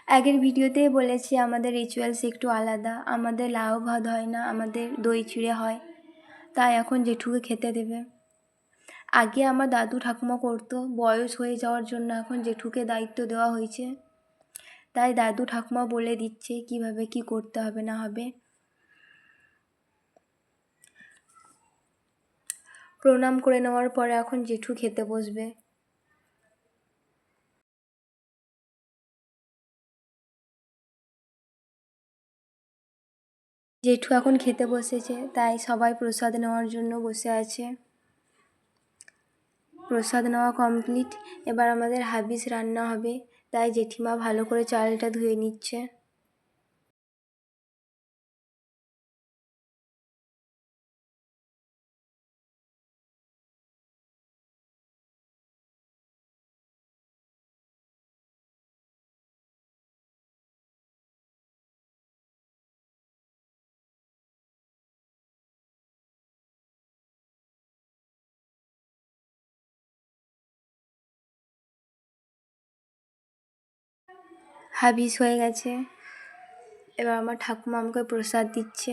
আগের ভিডিওতেই বলেছি আমাদের রিচুয়ালস একটু আলাদা। আমাদের লাউ ভাত হয় না, আমাদের দই চিঁড়ে হয়। তাই এখন জেঠুকে খেতে দেবে। আগে আমার দাদু ঠাকুমা করতো, বয়স হয়ে যাওয়ার জন্য এখন জেঠুকে দায়িত্ব দেওয়া হয়েছে। তাই দাদু ঠাকুমা বলে দিচ্ছে কিভাবে কি করতে হবে না হবে। প্রণাম করে নেওয়ার পরে এখন জেঠু খেতে বসবে। জেঠু এখন খেতে বসেছে, তাই সবাই প্রসাদ নেওয়ার জন্য বসে আছে। প্রসাদ নেওয়া কমপ্লিট। এবার আমাদের হাবিস রান্না হবে, তাই জেঠিমা ভালো করে চালটা ধুয়ে নিচ্ছে। হাবিস হয়ে গেছে। এবার আমার ঠাকুমা আমাকে প্রসাদ দিচ্ছে।